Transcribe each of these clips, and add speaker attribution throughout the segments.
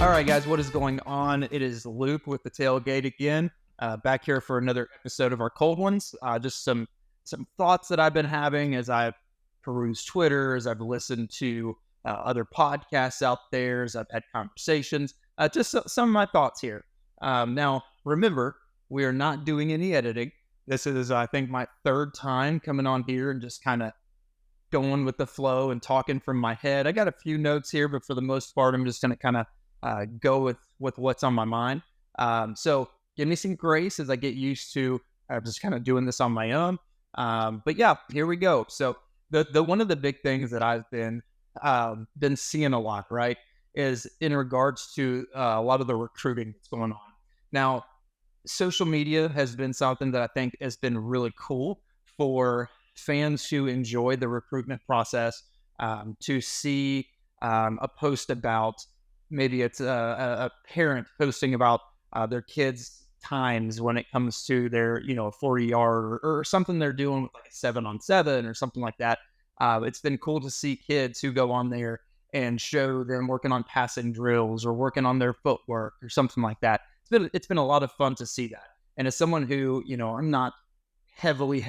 Speaker 1: All right, guys, what is going on? It is Luke with the Tailgate again, back here for another episode of our Cold Ones. Just some thoughts that I've been having as I've perused Twitter, as I've listened to other podcasts out there, as I've had conversations. Some of my thoughts here. Now, remember, we are not doing any editing. This is, I think, my third time coming on here and just kind of going with the flow and talking from my head. I got a few notes here, but for the most part, I'm just going to kind of go with what's on my mind. So give me some grace as I get used to just kind of doing this on my own. But yeah, here we go. So the one of the big things that I've been seeing a lot, right, is in regards to a lot of the recruiting that's going on. Now, social media has been something that I think has been really cool for fans who enjoy the recruitment process, to see a post about, maybe it's a parent posting about their kids' times when it comes to their, 40 yard or something they're doing with like a 7-on-7 or something like that. It's been cool to see kids who go on there and show them working on passing drills or working on their footwork or something like that. It's been a lot of fun to see that. And as someone who, I'm not heavily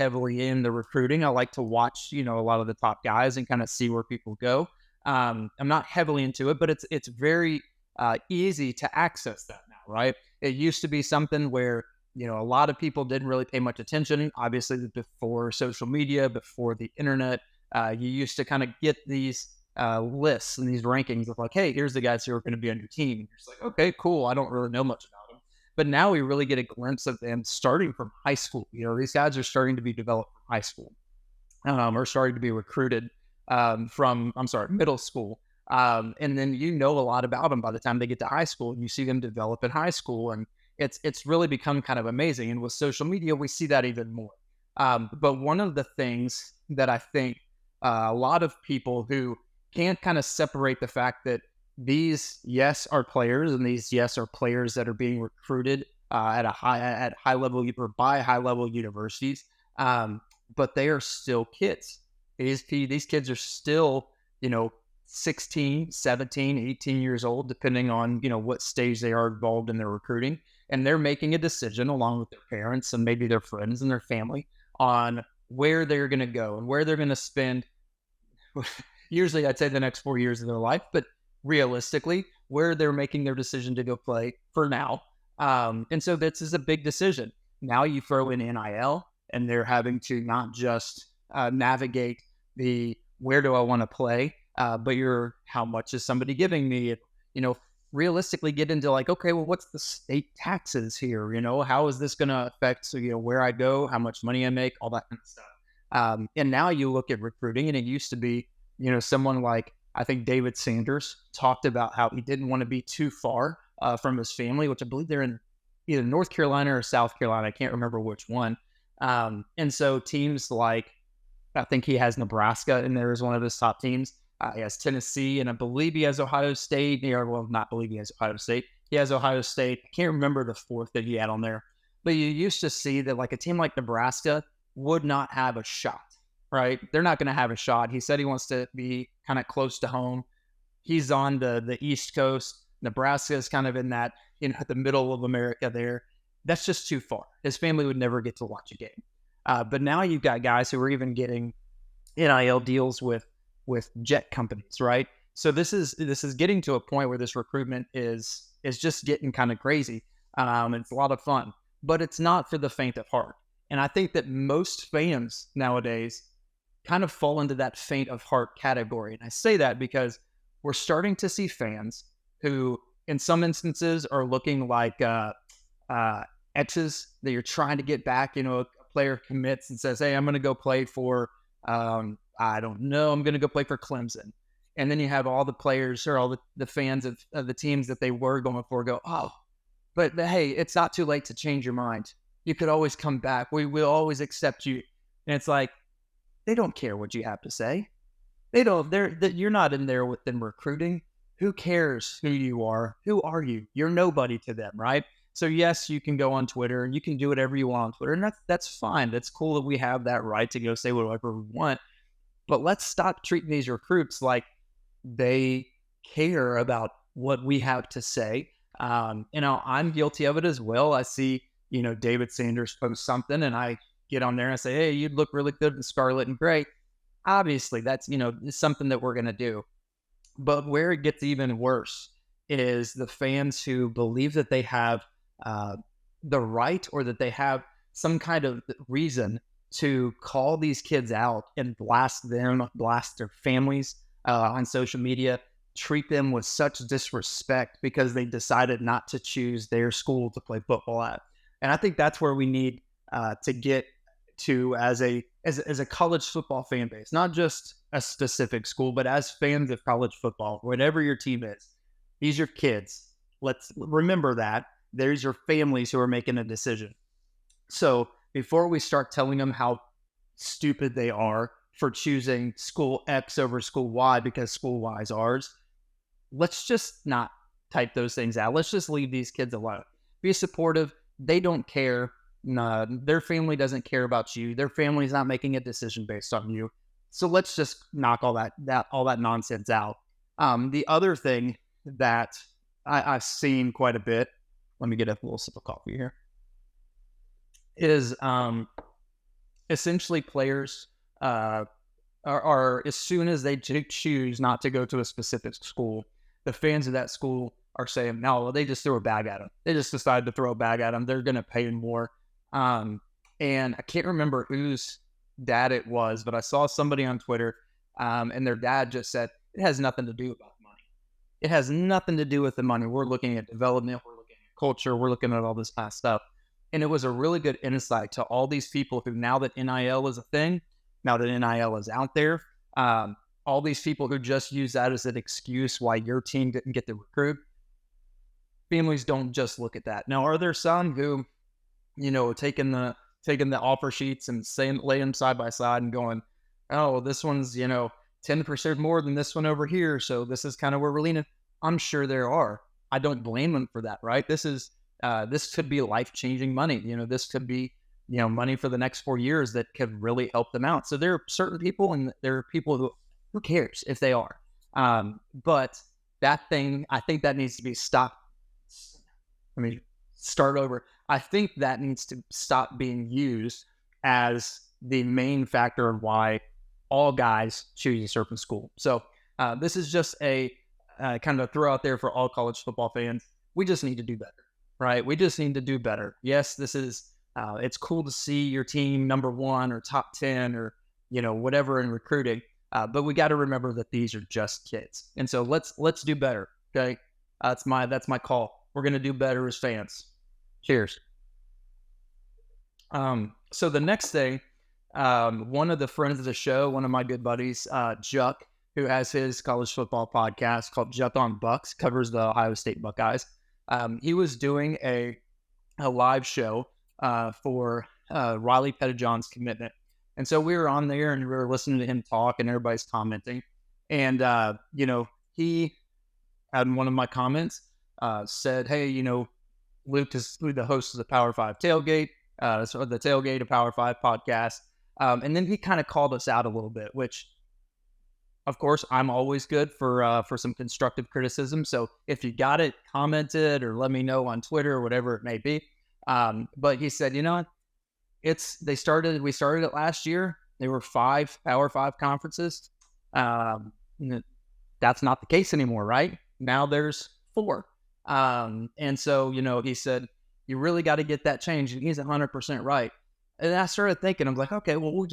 Speaker 1: in the recruiting, I like to watch, a lot of the top guys and kind of see where people go. I'm not heavily into it, but it's very easy to access that now, right? It used to be something where, a lot of people didn't really pay much attention. Obviously, before social media, before the internet, you used to kind of get these lists and these rankings of like, hey, here's the guys who are going to be on your team. And you're just like, okay, cool. I don't really know much about them. But now we really get a glimpse of them starting from high school. These guys are starting to be developed from high school, or starting to be recruited from middle school. And then a lot about them by the time they get to high school, and you see them develop in high school. And it's really become kind of amazing. And with social media, we see that even more. But one of the things that I think a lot of people who can't kind of separate the fact that these, yes, are players, and these, yes, are players that are being recruited at high level or by high level universities, but they are still kids. These kids are still, 16, 17, 18 years old, depending on, what stage they are involved in their recruiting. And they're making a decision along with their parents and maybe their friends and their family on where they're going to go and where they're going to spend, usually I'd say the next 4 years of their life, but realistically, where they're making their decision to go play for now. And so this is a big decision. Now you throw in NIL, and they're having to not just navigate the where do I want to play, but how much is somebody giving me? Realistically get into like, okay, well, what's the state taxes here? How is this going to affect, where I go, how much money I make, all that kind of stuff. And now you look at recruiting, and it used to be, someone like, I think David Sanders talked about how he didn't want to be too far from his family, which I believe they're in either North Carolina or South Carolina. I can't remember which one. And so teams like, I think he has Nebraska in there as one of his top teams. He has Tennessee, and I believe he has Ohio State. Not believe he has Ohio State. He has Ohio State. I can't remember the fourth that he had on there. But you used to see that like a team like Nebraska would not have a shot, right? They're not going to have a shot. He said he wants to be kind of close to home. He's on the East Coast. Nebraska is kind of in that, the middle of America there. That's just too far. His family would never get to watch a game. But now you've got guys who are even getting NIL deals with jet companies, right? So this is getting to a point where this recruitment is just getting kind of crazy. It's a lot of fun, but it's not for the faint of heart. And I think that most fans nowadays kind of fall into that faint of heart category. And I say that because we're starting to see fans who, in some instances, are looking like exes that you're trying to get back. A player commits and says, hey, I'm going to go play for, I don't know, I'm going to go play for Clemson. And then you have all the players or all the fans of the teams that they were going for go, oh, but hey, it's not too late to change your mind. You could always come back. We will always accept you. And it's like, they don't care what you have to say. You're not in there with them recruiting. Who cares who you are? Who are you? You're nobody to them, right? So yes, you can go on Twitter and you can do whatever you want on Twitter, and that's fine. That's cool that we have that right to go say whatever we want. But let's stop treating these recruits like they care about what we have to say. I'm guilty of it as well. I see, David Sanders post something and I get on there and I say, hey, you'd look really good in scarlet and gray. Obviously, that's, it's something that we're going to do. But where it gets even worse is the fans who believe that they have the right, or that they have some kind of reason to call these kids out and blast their families on social media, treat them with such disrespect because they decided not to choose their school to play football at. And I think that's where we need to get to as a college football fan base, not just a specific school, but as fans of college football, whatever your team is, these are kids. Let's remember that. There's your families who are making a decision. So before we start telling them how stupid they are for choosing school X over school Y because school Y is ours, let's just not type those things out. Let's just leave these kids alone. Be supportive. They don't care. No, their family doesn't care about you. Their family's not making a decision based on you. So let's just knock all that nonsense out. The other thing that I've seen quite a bit, let me get a little sip of coffee here, is essentially players are as soon as they choose not to go to a specific school, the fans of that school are saying, no, well, they just threw a bag at them. They just decided to throw a bag at them. They're going to pay more. And I can't remember whose dad it was, but I saw somebody on Twitter, and their dad just said, it has nothing to do about money. It has nothing to do with the money. We're looking at development. We're looking at culture. We're looking at all this kind of stuff. And it was a really good insight to all these people who, now that NIL is a thing, now that NIL is out there, all these people who just use that as an excuse why your team didn't get the recruit. Families don't just look at that. Now, are there some who, taking the offer sheets and lay them side by side and going, oh, this one's, 10% more than this one over here, so this is kind of where we're leaning? I'm sure there are. I don't blame them for that, right? This could be life-changing money. This could be, money for the next 4 years that could really help them out. So there are certain people, and there are people who cares if they are. But that thing, I think that needs to be stopped. Let me start over. I think that needs to stop being used as the main factor of why all guys choose a certain school. So this is just a kind of throw out there for all college football fans. We just need to do better, right? We just need to do better. Yes, this is, it's cool to see your team number 1 or top 10 or, whatever in recruiting. But we got to remember that these are just kids. And so let's do better. Okay. That's my call. We're going to do better as fans. Cheers. So the next thing, one of the friends of the show, one of my good buddies, Juck, who has his college football podcast called Juck on Bucks, covers the Ohio State Buckeyes. He was doing a live show for Riley Pettijohn's commitment. And so we were on there and we were listening to him talk and everybody's commenting. And, he had one of my comments said, hey, Luke is the host of the Power 5 Tailgate, so the Tailgate, a Power 5 podcast. And then he kind of called us out a little bit, which, of course, I'm always good for some constructive criticism. So if you got it, comment it or let me know on Twitter or whatever it may be. But he said, we started it last year. There were 5 Power 5 conferences. That's not the case anymore, right? Now there's 4. And so, he said, you really got to get that change. And he's 100% right. And I started thinking, I'm like, okay, well,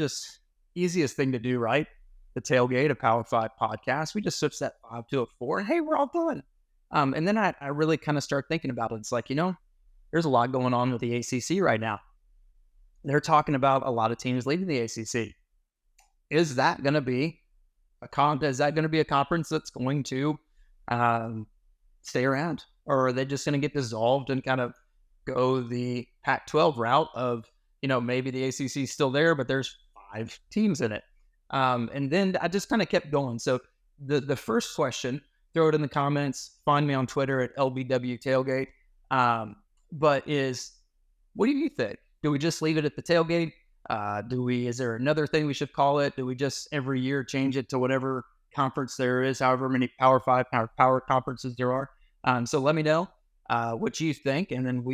Speaker 1: easiest thing to do, right? The Tailgate, a Power 5 podcast. We just switched that 5 to a 4. And hey, we're all done. And then I really kind of start thinking about it. It's like, there's a lot going on with the ACC right now. They're talking about a lot of teams leaving the ACC. Is that going to be a conference that's going to stay around? Or are they just going to get dissolved and kind of go the Pac-12 route of, maybe the ACC is still there, but there's 5 teams in it. And then I just kind of kept going. So the first question, throw it in the comments, find me on Twitter at LBW Tailgate. But what do you think? Do we just leave it at the tailgate? Is there another thing we should call it? Do we just every year change it to whatever conference there is, however many Power Five, power conferences there are. So let me know what you think, and then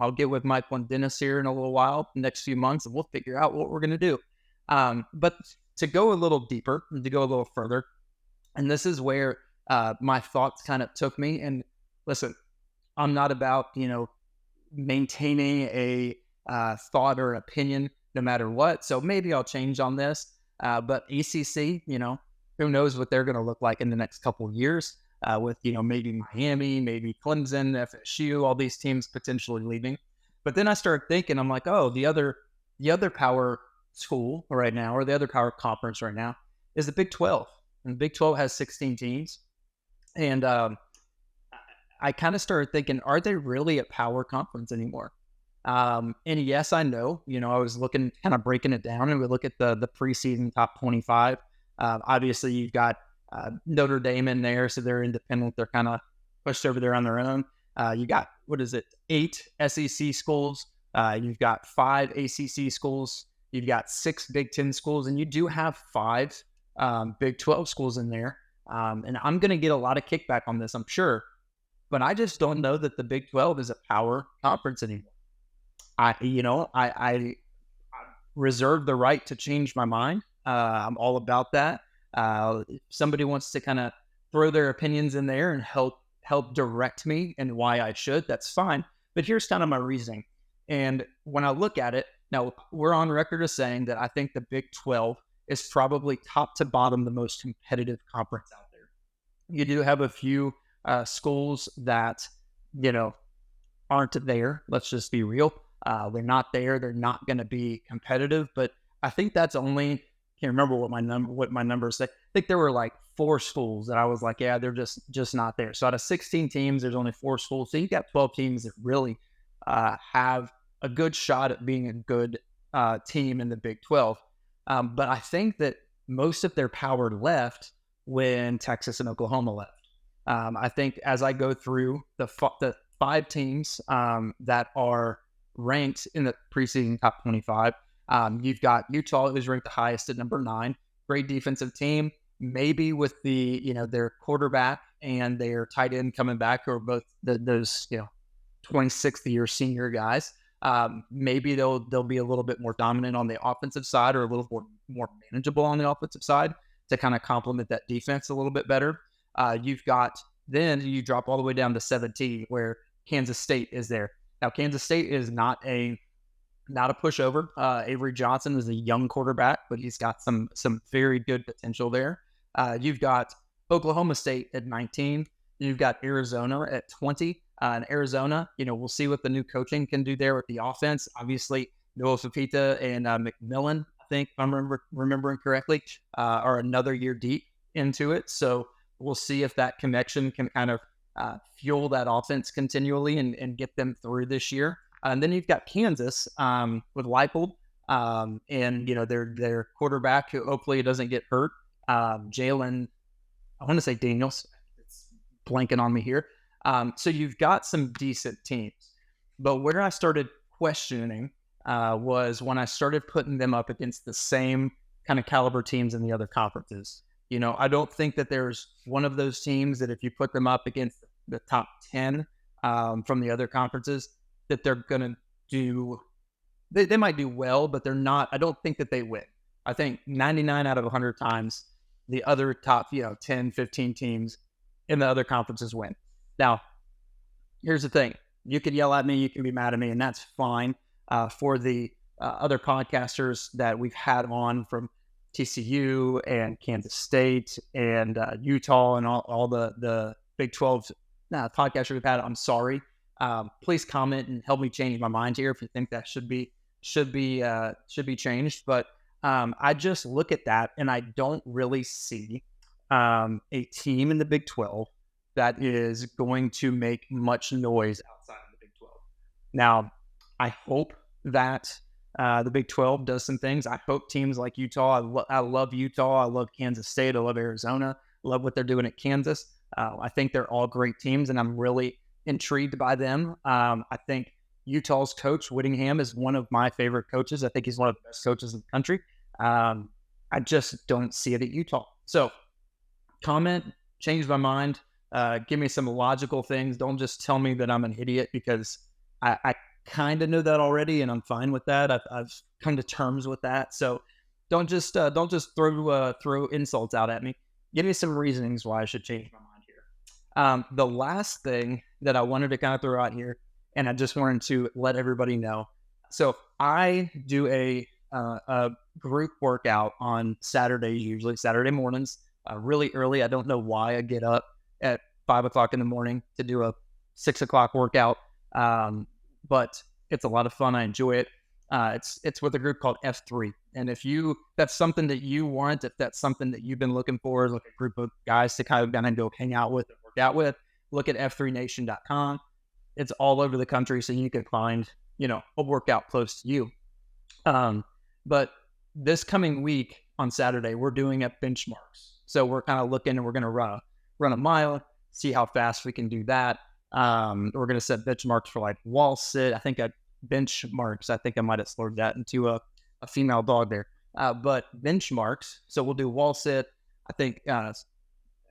Speaker 1: I'll get with Michael and Dennis here in a little while, next few months, and we'll figure out what we're going to do. But to go a little deeper, to go a little further, and this is where my thoughts kind of took me. And listen, I'm not about, maintaining a thought or opinion no matter what. So maybe I'll change on this. But ACC, who knows what they're going to look like in the next couple of years with, maybe Miami, maybe Clemson, FSU, all these teams potentially leaving. But then I started thinking, I'm like, oh, the other power school right now, or the other power conference right now, is the Big 12. And the Big 12 has 16 teams. And I kind of started thinking, are they really a power conference anymore? And yes, I know, I was looking, kind of breaking it down, and we look at the preseason top 25. Obviously, you've got Notre Dame in there, so they're independent. They're kind of pushed over there on their own. You got, 8 SEC schools. You've got 5 ACC schools. You've got 6 Big 10 schools, and you do have 5 Big 12 schools in there. And I'm going to get a lot of kickback on this, I'm sure. But I just don't know that the Big 12 is a power conference anymore. I reserve the right to change my mind. I'm all about that. If somebody wants to kind of throw their opinions in there and help direct me and why I should, that's fine. But here's kind of my reasoning. And when I look at it, now we're on record as saying that I think the Big 12 is probably top to bottom the most competitive conference out there. You do have a few schools that, aren't there. Let's just be real. They're not there. They're not going to be competitive. But I think that's only, can't remember what my numbers say. I think there were like 4 schools that I was like, yeah, they're just not there. So out of 16 teams, there's only 4 schools. So you got 12 teams that really have a good shot at being a good team in the Big 12. But I think that most of their power left when Texas and Oklahoma left. I think as I go through the 5 teams that are ranked in the preseason top 25, you've got Utah, who's ranked the highest at number 9. Great defensive team, maybe with the their quarterback and their tight end coming back, who are both those 26th year senior guys. Maybe they'll be a little bit more dominant on the offensive side, or a little more manageable on the offensive side to kind of complement that defense a little bit better. Then you drop all the way down to 17, where Kansas State is there. Now, Kansas State is not a pushover. Avery Johnson is a young quarterback, but he's got some very good potential there. You've got Oklahoma State at 19. You've got Arizona at 20. And Arizona, we'll see what the new coaching can do there with the offense. Obviously, Noah Fafita and McMillan, I think, if I'm remembering correctly, are another year deep into it. So we'll see if that connection can kind of fuel that offense continually and get them through this year. And then you've got Kansas with Leipold and their quarterback, who hopefully doesn't get hurt. Jalen, I want to say Daniels. It's blanking on me here. So you've got some decent teams. But where I started questioning was when I started putting them up against the same kind of caliber teams in the other conferences. I don't think that there's one of those teams that if you put them up against the top 10 from the other conferences, that they're going to do, they might do well, but they're not, I don't think that they win. I think 99 out of 100 times the other top, 10, 15 teams in the other conferences win. Now, here's the thing. You can yell at me, you can be mad at me, and that's fine. For the other podcasters that we've had on from TCU and Kansas State and Utah and all the Big 12 podcasters we've had, I'm sorry. Please comment and help me change my mind here if you think that should be changed. But I just look at that and I don't really see a team in the Big 12 that is going to make much noise outside of the Big 12. Now, I hope that the Big 12 does some things. I hope teams like Utah, I love Utah, I love Kansas State, I love Arizona, I love what they're doing at Kansas. I think they're all great teams, and I'm really intrigued by them. I think Utah's coach, Whittingham, is one of my favorite coaches. I think he's one of the best coaches in the country. I just don't see it at Utah. So comment, change my mind, give me some logical things. Don't just tell me that I'm an idiot, because I kind of know that already, and I'm fine with that. I've come to terms with that. So don't just throw insults out at me. Give me some reasonings why I should change my mind here. The last thing that I wanted to kind of throw out here, and I just wanted to let everybody know. So I do a group workout on Saturdays, usually Saturday mornings, really early. I don't know why I get up at 5 o'clock in the morning to do a 6 o'clock workout. But it's a lot of fun. I enjoy it. It's with a group called F3. And if that's something that you want, if that's something that you've been looking for, like a group of guys to kind of go hang out with and work out with, look at f3nation.com. It's all over the country, so you can find, a workout close to you. But this coming week on Saturday, we're doing a benchmarks. So we're kind of looking, and we're going to run a mile, see how fast we can do that. We're going to set benchmarks for like wall sit. I think I might have slurred that into a female dog there. But benchmarks. So we'll do wall sit. I think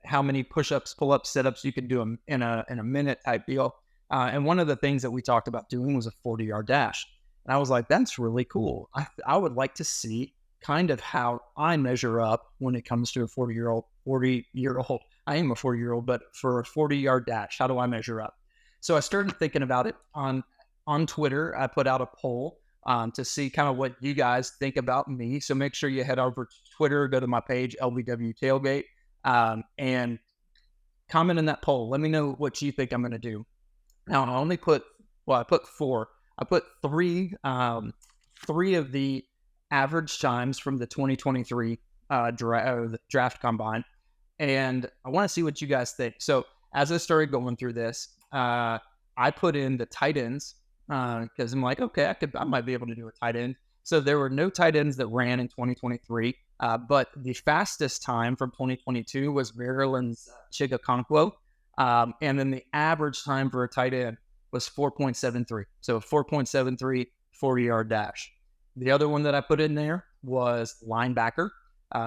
Speaker 1: how many push-ups, pull-ups, sit-ups you can do in a minute type deal. And one of the things that we talked about doing was a 40-yard dash. And I was like, that's really cool. I would like to see kind of how I measure up when it comes to a 40-year-old. I am a 40-year-old, but for a 40-yard dash, how do I measure up? So I started thinking about it on Twitter. I put out a poll to see kind of what you guys think about me. So make sure you head over to Twitter, go to my page, LBW Tailgate, and comment in that poll. Let me know what you think I'm going to do. Now, I put 4. I put three of the average times from the 2023 draft combine, and I want to see what you guys think. So as I started going through this, I put in the tight ends because I'm like, okay, I might be able to do a tight end. So there were no tight ends that ran in 2023, but the fastest time from 2022 was Maryland's Chigakonkwo, and then the average time for a tight end was 4.73. So 4.73 40-yard dash. The other one that I put in there was linebacker.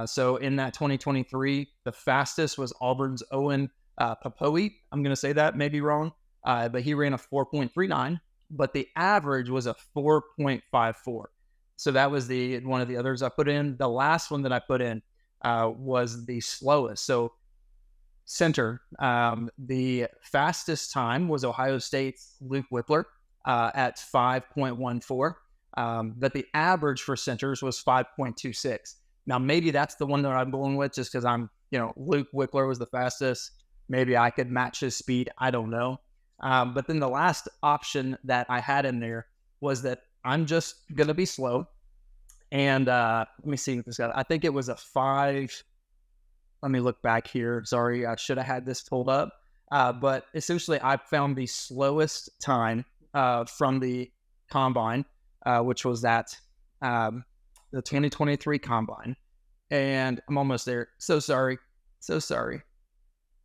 Speaker 1: So in that 2023, the fastest was Auburn's Owen Papoe. I'm going to say that, maybe wrong, but he ran a 4.39, but the average was a 4.54. So that was one of the others I put in. The last one that I put in was the slowest. So center, the fastest time was Ohio State's Luke Whippler at 5.14. But the average for centers was 5.26. Now, maybe that's the one that I'm going with just because Luke Whippler was the fastest. Maybe I could match his speed. I don't know. But then the last option that I had in there was that I'm just going to be slow. And let me see what this got. I think it was a 5. Let me look back here. Sorry, I should have had this pulled up. But essentially, I found the slowest time from the combine, which was the 2023 combine. And I'm almost there. So sorry.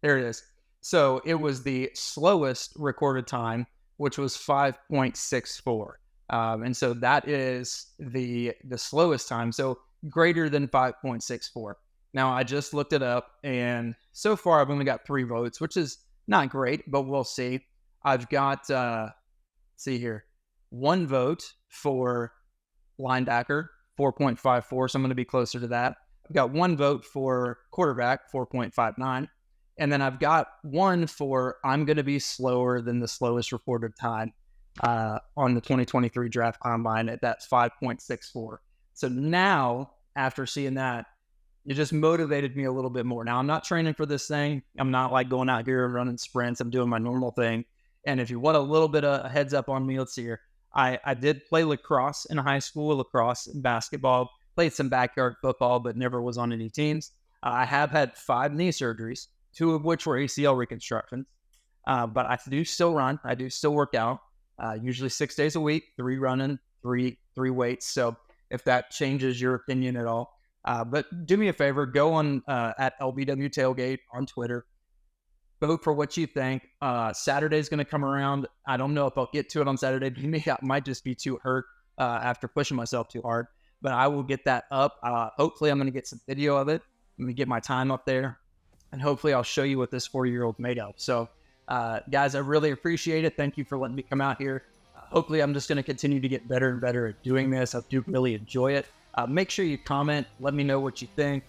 Speaker 1: There it is. So it was the slowest recorded time, which was 5.64. And so that is the slowest time. So greater than 5.64. Now, I just looked it up, and so far I've only got 3 votes, which is not great, but we'll see. I've got, see here, 1 vote for linebacker, 4.54, so I'm going to be closer to that. I've got 1 vote for quarterback, 4.59, and then I've got 1 for I'm going to be slower than the slowest reported time on the 2023 draft combine at that 5.64. So now, after seeing that, it just motivated me a little bit more. Now, I'm not training for this thing. I'm not like going out here and running sprints. I'm doing my normal thing. And if you want a little bit of a heads up on me, let's see here. I did play lacrosse in high school, lacrosse and basketball, played some backyard football, but never was on any teams. I have had 5 knee surgeries, 2 of which were ACL reconstructions. But I do still run. I do still work out, usually 6 days a week, 3 running, 3 weights. So if that changes your opinion at all. But do me a favor, go on at LBW Tailgate on Twitter. Vote for what you think. Saturday's going to come around. I don't know if I'll get to it on Saturday. I might just be too hurt after pushing myself too hard. But I will get that up. Hopefully, I'm going to get some video of it. I'm going to get my time up there. and hopefully I'll show you what this 40-year-old made of. So, guys, I really appreciate it. Thank you for letting me come out here. Hopefully I'm just going to continue to get better and better at doing this. I do really enjoy it. Make sure you comment. Let me know what you think.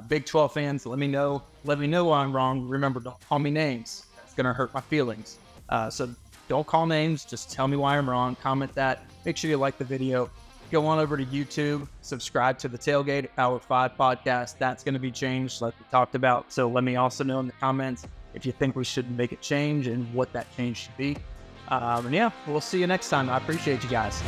Speaker 1: Big 12 fans, let me know. Let me know why I'm wrong. Remember, don't call me names. That's going to hurt my feelings. So don't call names. Just tell me why I'm wrong. Comment that. Make sure you like the video. Go on over to YouTube. Subscribe to the Tailgate Power 5 podcast. That's going to be changed like we talked about. So let me also know in the comments if you think we should make a change and what that change should be. And yeah, we'll see you next time. I appreciate you guys.